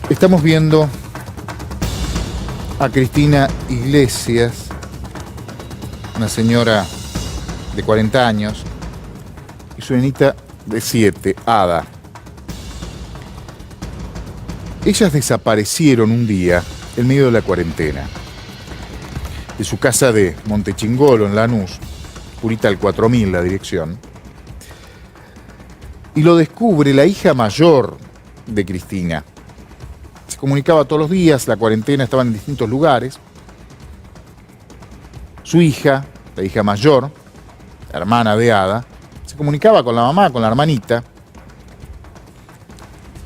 Estamos viendo a Cristina Iglesias, una señora de 40 años, y su nenita de 7, Ada. Ellas desaparecieron un día en medio de la cuarentena, de su casa de Montechingolo, en Lanús, Purita al 4000 la dirección, y lo descubre la hija mayor de Cristina. Se comunicaba todos los días, la cuarentena, estaba en distintos lugares. Su hija, la hija mayor, la hermana de Ada, se comunicaba con la mamá, con la hermanita,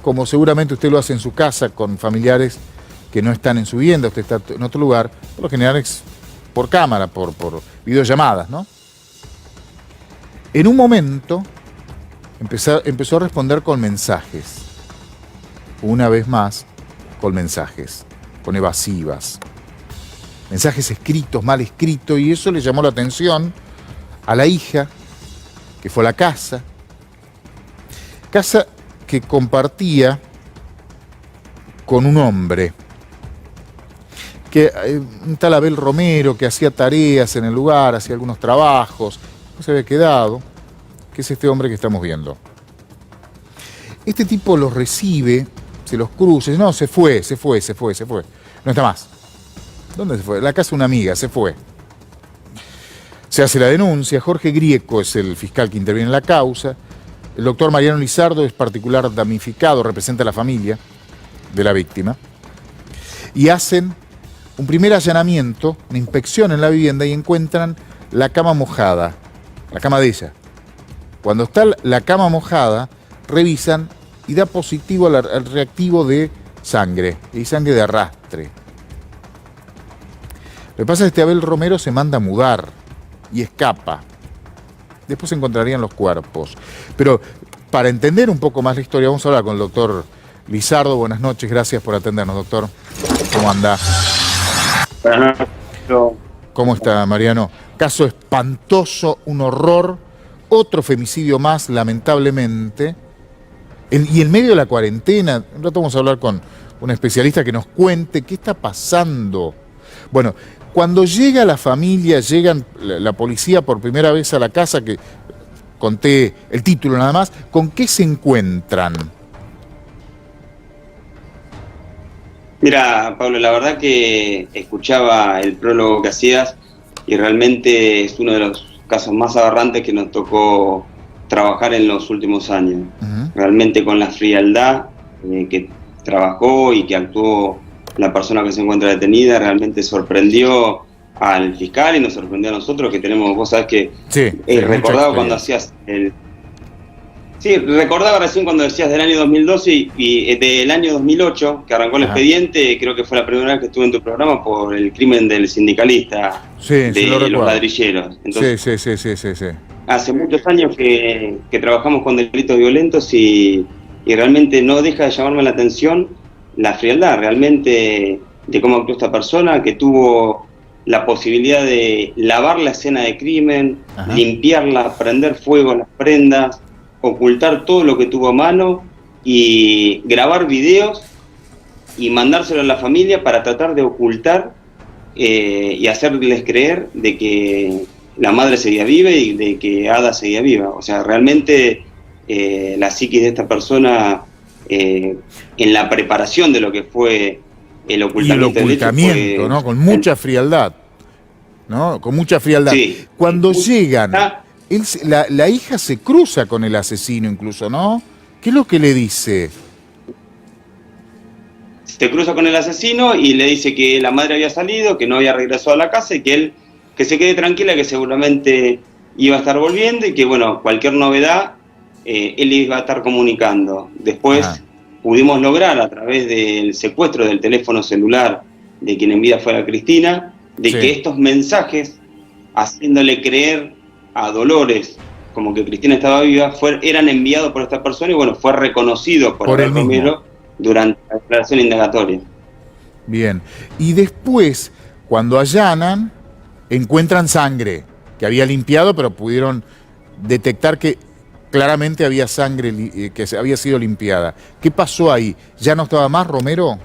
como seguramente usted lo hace en su casa con familiares que no están en su vivienda, usted está en otro lugar, por lo general es por cámara, por videollamadas, ¿no? En un momento empezó a responder con mensajes, una vez más con mensajes, con evasivas, mensajes escritos, mal escritos, y eso le llamó la atención a la hija, que fue a la casa que compartía con un hombre, un tal Abel Romero, que hacía tareas en el lugar, hacía algunos trabajos, no se había quedado, que es este hombre que estamos viendo. Este tipo los recibe, se los cruza, no, se fue, no está más. ¿Dónde se fue? La casa de una amiga, se fue. Se hace la denuncia, Jorge Grieco es el fiscal que interviene en la causa, el doctor Mariano Lizardo es particular damnificado, representa a la familia de la víctima, y hacen un primer allanamiento, una inspección en la vivienda y encuentran la cama mojada, la cama de ella. Cuando está la cama mojada, revisan y da positivo al reactivo de sangre, y sangre de arrastre. Lo que pasa es que este Abel Romero se manda a mudar y escapa. Después se encontrarían los cuerpos. Pero para entender un poco más la historia, vamos a hablar con el doctor Lizardo. Buenas noches, gracias por atendernos, doctor. ¿Cómo anda? Buenas noches. ¿Cómo está, Mariano? Caso espantoso, un horror, otro femicidio más, lamentablemente. Y en medio de la cuarentena, un rato vamos a hablar con un especialista que nos cuente qué está pasando. Bueno, cuando llega la familia, llegan la policía por primera vez a la casa, que conté el título nada más, ¿con qué se encuentran? Mira, Pablo, la verdad que escuchaba el prólogo que hacías y realmente es uno de los casos más aberrantes que nos tocó trabajar en los últimos años. Realmente con la frialdad que trabajó y que actuó la persona que se encuentra detenida, realmente sorprendió al fiscal y nos sorprendió a nosotros, que tenemos, vos sabés que recordaba cuando hacías recordaba recién cuando decías del año 2012 y del año 2008, que arrancó el expediente, creo que fue la primera vez que estuve en tu programa por el crimen del sindicalista de los ladrilleros. Entonces, Sí. hace muchos años que trabajamos con delitos violentos y realmente no deja de llamarme la atención la frialdad realmente de cómo actuó esta persona, que tuvo la posibilidad de lavar la escena de crimen, limpiarla, prender fuego a las prendas, ocultar todo lo que tuvo a mano y grabar videos y mandárselo a la familia para tratar de ocultar y hacerles creer de que la madre seguía viva y de que Ada seguía viva. O sea, realmente la psiquis de esta persona en la preparación de lo que fue el ocultamiento, fue, ¿no? Con mucha frialdad, ¿no? Con mucha frialdad. Sí. Cuando llegan, la hija se cruza con el asesino incluso, ¿no? ¿Qué es lo que le dice? Se cruza con el asesino y le dice que la madre había salido, que no había regresado a la casa y que se quede tranquila, que seguramente iba a estar volviendo y que, bueno, cualquier novedad él iba a estar comunicando. Después pudimos lograr, a través del secuestro del teléfono celular de quien en vida fuera Cristina, de que estos mensajes, haciéndole creer a Dolores como que Cristina estaba viva, eran enviados por esta persona y, bueno, fue reconocido por el Romero durante la declaración indagatoria. Bien. Y después, cuando allanan, encuentran sangre que había limpiado, pero pudieron detectar que claramente había sangre que había sido limpiada. ¿Qué pasó ahí? ¿Ya no estaba más Romero?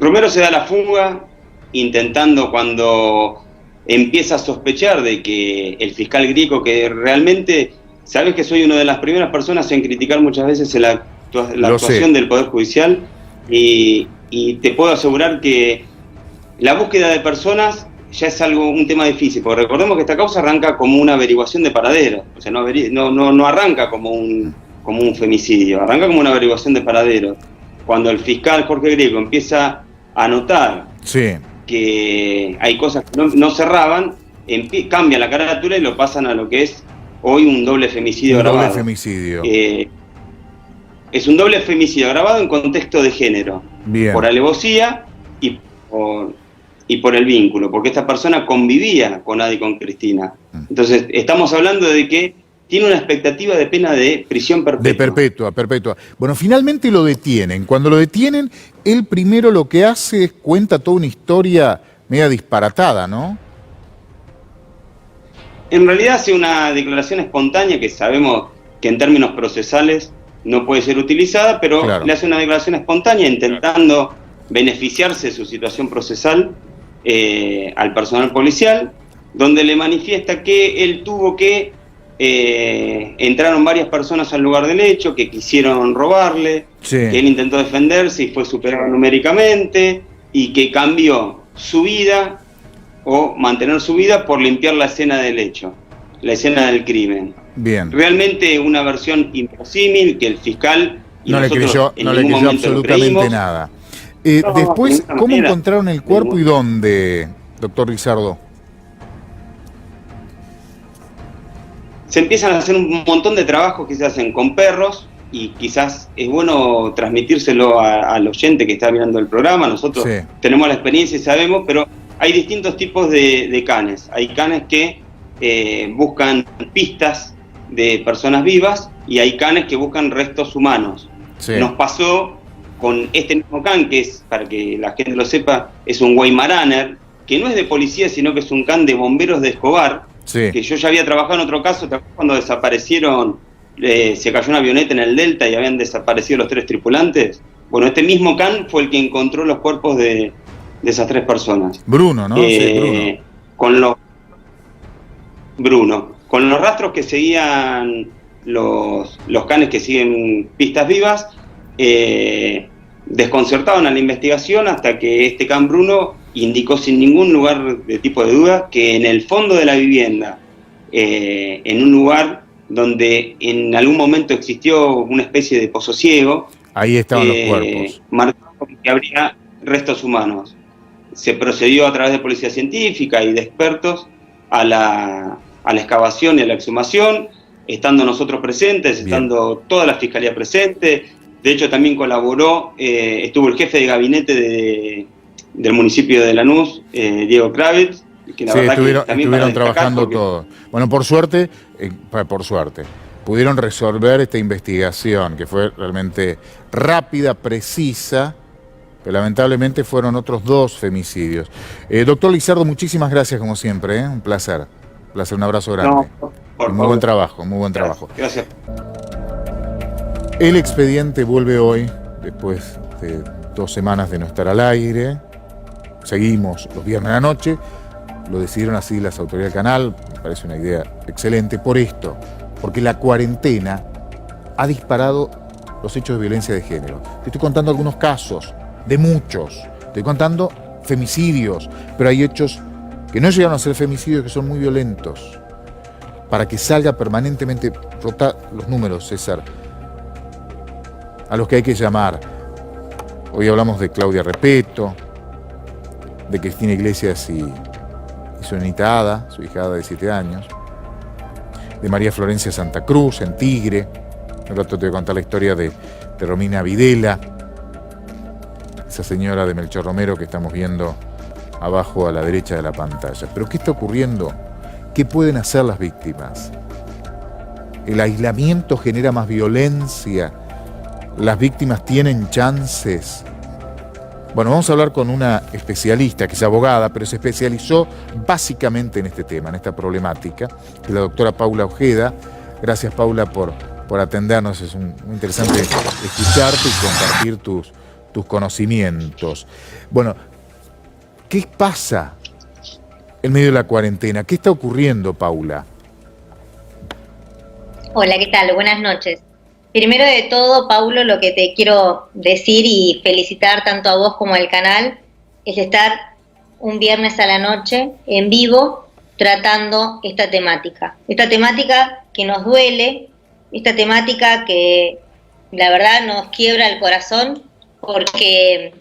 Romero se da la fuga intentando, cuando empieza a sospechar de que el fiscal Grieco, que realmente, sabes que soy una de las primeras personas en criticar muchas veces la actuación del Poder Judicial, y te puedo asegurar que la búsqueda de personas ya es un tema difícil, porque recordemos que esta causa arranca como una averiguación de paradero, o sea, no arranca como un femicidio, arranca como una averiguación de paradero. Cuando el fiscal Jorge Grieco empieza a notar que hay cosas que no cerraban, cambia la carátula y lo pasan a lo que es hoy un doble femicidio grabado. Doble femicidio. Es un doble femicidio grabado en contexto de género. Bien. Por alevosía y por el vínculo, porque esta persona convivía con Adi y con Cristina. Entonces, estamos hablando de que tiene una expectativa de pena de prisión perpetua. De perpetua. Bueno, finalmente lo detienen. Cuando lo detienen, él primero lo que hace es cuenta toda una historia media disparatada, ¿no? En realidad hace una declaración espontánea que sabemos que en términos procesales no puede ser utilizada, pero claro, le hace una declaración espontánea intentando beneficiarse de su situación procesal al personal policial, donde le manifiesta que él tuvo que entraron varias personas al lugar del hecho, que quisieron robarle, que él intentó defenderse y fue superado numéricamente, y que cambió su vida o mantener su vida por limpiar la escena del hecho, la escena del crimen. Bien. Realmente una versión inverosímil que el fiscal no le creyó absolutamente nada. Después, ¿cómo encontraron el cuerpo y dónde, doctor Lizardo? Se empiezan a hacer un montón de trabajos que se hacen con perros, y quizás es bueno transmitírselo al oyente que está mirando el programa. Nosotros tenemos la experiencia y sabemos, pero hay distintos tipos de canes. Hay canes que buscan pistas de personas vivas, y hay canes que buscan restos humanos. Nos pasó con este mismo can, que es, para que la gente lo sepa, es un Weimaraner, que no es de policía, sino que es un can de bomberos de Escobar, que yo ya había trabajado en otro caso, cuando desaparecieron, se cayó una avioneta en el Delta y habían desaparecido los 3 tripulantes. Bueno, este mismo can fue el que encontró los cuerpos de esas 3 personas. Bruno, ¿no? Sí, Bruno. Con los rastros que seguían los canes que siguen pistas vivas, desconcertaron a la investigación, hasta que este can Bruno indicó sin ningún lugar de tipo de duda que en el fondo de la vivienda, en un lugar donde en algún momento existió una especie de pozo ciego, ahí estaban los cuerpos, marcado que habría restos humanos. Se procedió a través de policía científica y de expertos a la excavación y a la exhumación, estando nosotros presentes, estando toda la fiscalía presente. De hecho, también colaboró, estuvo el jefe de gabinete del municipio de Lanús, Diego Kravitz, que la verdad estuvieron trabajando todos. Bueno, por suerte, pudieron resolver esta investigación, que fue realmente rápida, precisa, pero lamentablemente fueron otros 2 femicidios. Doctor Lizardo, muchísimas gracias como siempre, un placer. Un abrazo grande. Muy buen trabajo, muy buen trabajo. Gracias. El expediente vuelve hoy, después de 2 semanas de no estar al aire. Seguimos los viernes a la noche. Lo decidieron así las autoridades del canal. Me parece una idea excelente por esto, porque la cuarentena ha disparado los hechos de violencia de género. Te estoy contando algunos casos, de muchos. Estoy contando femicidios, pero hay hechos que no llegaron a ser femicidios, que son muy violentos. Para que salga permanentemente, rota los números, César, a los que hay que llamar. Hoy hablamos de Claudia Repeto, de Cristina Iglesias y su nenita Ada, su hija Ada de 7 años, de María Florencia Santa Cruz, en Tigre. Un rato te voy a contar la historia de Romina Videla, esa señora de Melchor Romero que estamos viendo abajo a la derecha de la pantalla. Pero ¿qué está ocurriendo? ¿Qué pueden hacer las víctimas? El aislamiento genera más violencia. Las víctimas tienen chances. Bueno, vamos a hablar con una especialista que es abogada, pero se especializó básicamente en este tema, en esta problemática, que es la doctora Paula Ojeda. Gracias, Paula, por atendernos. Es muy interesante escucharte y compartir tus conocimientos. Bueno, ¿qué pasa en medio de la cuarentena? ¿Qué está ocurriendo, Paula? Hola, ¿qué tal? Buenas noches. Primero de todo, Paulo, lo que te quiero decir y felicitar tanto a vos como al canal es estar un viernes a la noche en vivo tratando esta temática que nos duele, esta temática que la verdad nos quiebra el corazón, porque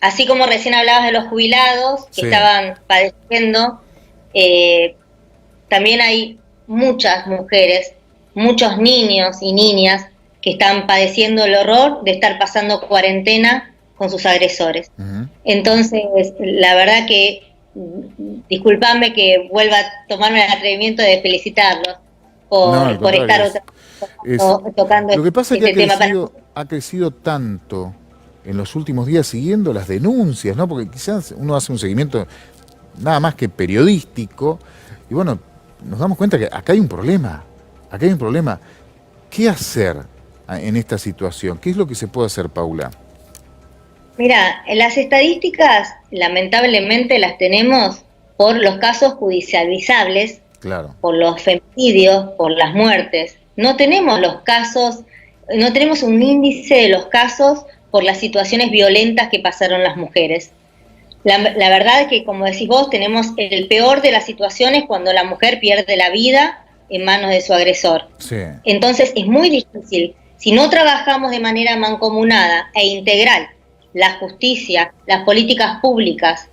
así como recién hablabas de los jubilados que estaban padeciendo, también hay muchas mujeres, muchos niños y niñas que están padeciendo el horror de estar pasando cuarentena con sus agresores. Entonces, la verdad que, discúlpame que vuelva a tomarme el atrevimiento de felicitarlos por estar tocando lo que pasa este es que tema. ha crecido tanto en los últimos días siguiendo las denuncias, ¿no? Porque quizás uno hace un seguimiento nada más que periodístico y bueno, nos damos cuenta que acá hay un problema. ¿Qué hacer en esta situación? ¿Qué es lo que se puede hacer, Paula? Mira, las estadísticas lamentablemente las tenemos por los casos judicializables, claro, por los femicidios, por las muertes. No tenemos los casos, no tenemos un índice de los casos por las situaciones violentas que pasaron las mujeres. La verdad es que, como decís vos, tenemos el peor de las situaciones cuando la mujer pierde la vida en manos de su agresor. Sí. Entonces es muy difícil. Si no trabajamos de manera mancomunada e integral la justicia, las políticas públicas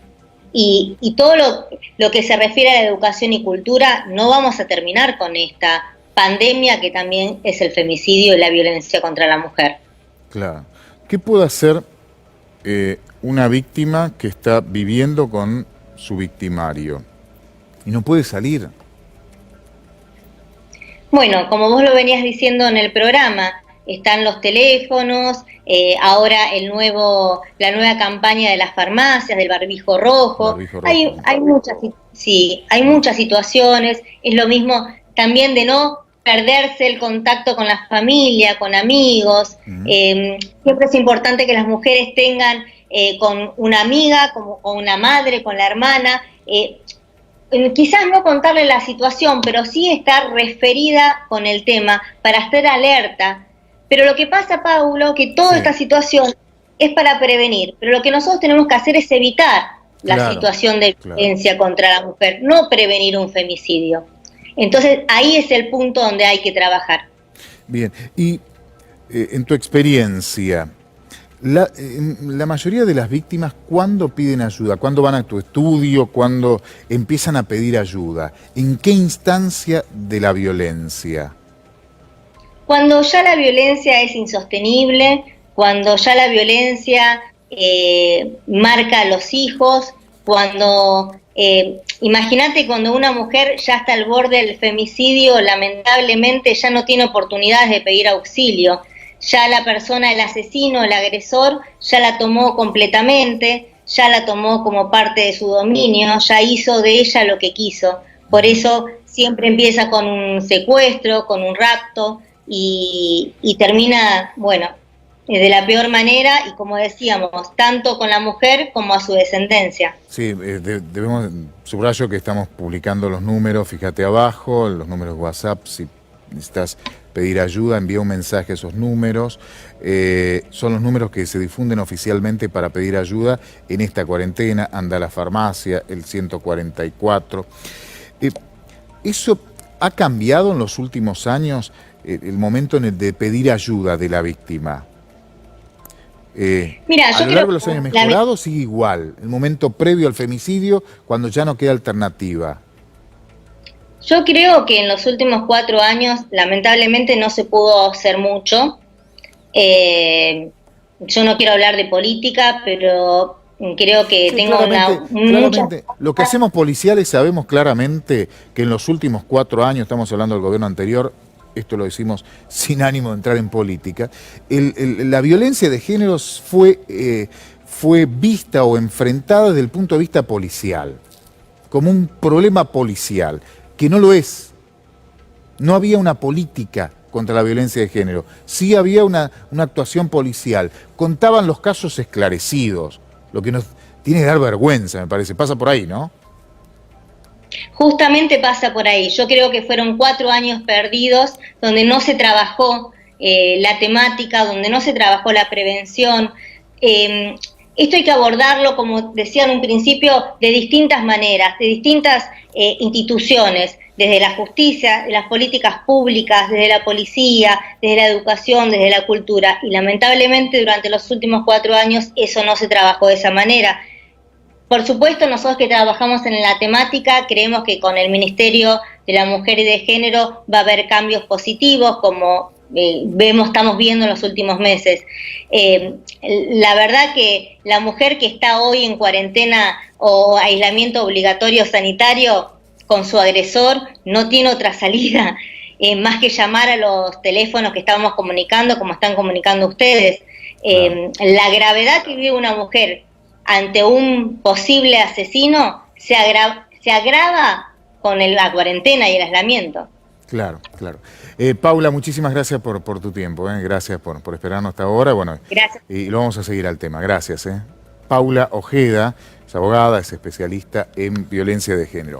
y todo lo que se refiere a la educación y cultura, no vamos a terminar con esta pandemia que también es el femicidio y la violencia contra la mujer. Claro. ¿Qué puede hacer una víctima que está viviendo con su victimario y no puede salir? Bueno, como vos lo venías diciendo en el programa, están los teléfonos, ahora la nueva campaña de las farmacias, del barbijo rojo. Hay muchas situaciones. Es lo mismo también de no perderse el contacto con la familia, con amigos. Siempre es importante que las mujeres tengan con una amiga, con una madre, con la hermana, quizás no contarle la situación, pero sí estar referida con el tema para estar alerta. Pero lo que pasa, Paulo, que toda esta situación es para prevenir, pero lo que nosotros tenemos que hacer es evitar la situación de violencia contra la mujer, no prevenir un femicidio. Entonces ahí es el punto donde hay que trabajar. Bien, y en tu experiencia, la mayoría de las víctimas, ¿cuándo piden ayuda? ¿Cuándo van a tu estudio? ¿Cuándo empiezan a pedir ayuda? ¿En qué instancia de la violencia? Cuando ya la violencia es insostenible, cuando ya la violencia marca a los hijos, cuando imagínate cuando una mujer ya está al borde del femicidio, lamentablemente ya no tiene oportunidades de pedir auxilio. Ya la persona, el asesino, el agresor, ya la tomó completamente, ya la tomó como parte de su dominio, ya hizo de ella lo que quiso. Por eso siempre empieza con un secuestro, con un rapto y termina, bueno, de la peor manera y como decíamos, tanto con la mujer como a su descendencia. Sí, subrayo que estamos publicando los números, fíjate abajo, los números WhatsApp, si necesitas pedir ayuda, envía un mensaje a esos números. Son los números que se difunden oficialmente para pedir ayuda en esta cuarentena. Anda a la farmacia, el 144. ¿Eso ha cambiado en los últimos años, el momento en el de pedir ayuda de la víctima? Mira, a lo largo de los años mejorado, sigue igual, el momento previo al femicidio, cuando ya no queda alternativa. Yo creo que en los últimos 4 años, lamentablemente, no se pudo hacer mucho. Yo no quiero hablar de política, pero creo que sí, tengo claramente. Lo que hacemos policiales sabemos claramente que en los últimos 4 años, estamos hablando del gobierno anterior, esto lo decimos sin ánimo de entrar en política, la violencia de géneros fue fue vista o enfrentada desde el punto de vista policial, como un problema policial, que no lo es. No había una política contra la violencia de género, sí había una actuación policial. Contaban los casos esclarecidos, lo que nos tiene que dar vergüenza, me parece. Pasa por ahí, ¿no? Justamente pasa por ahí. Yo creo que fueron 4 años perdidos donde no se trabajó la temática, donde no se trabajó la prevención. Esto hay que abordarlo, como decía en un principio, de distintas maneras, de distintas instituciones, desde la justicia, de las políticas públicas, desde la policía, desde la educación, desde la cultura. Y lamentablemente durante los últimos 4 años eso no se trabajó de esa manera. Por supuesto, nosotros que trabajamos en la temática creemos que con el Ministerio de la Mujer y de Género va a haber cambios positivos, como estamos viendo en los últimos meses. La verdad que la mujer que está hoy en cuarentena o aislamiento obligatorio sanitario con su agresor no tiene otra salida más que llamar a los teléfonos que estábamos comunicando, como están comunicando ustedes. La gravedad que vive una mujer ante un posible asesino se agrava con la cuarentena y el aislamiento. Claro, claro. Paula, muchísimas gracias por tu tiempo, gracias por esperarnos hasta ahora. Bueno, gracias. Y lo vamos a seguir al tema. Gracias. Paula Ojeda es abogada, es especialista en violencia de género.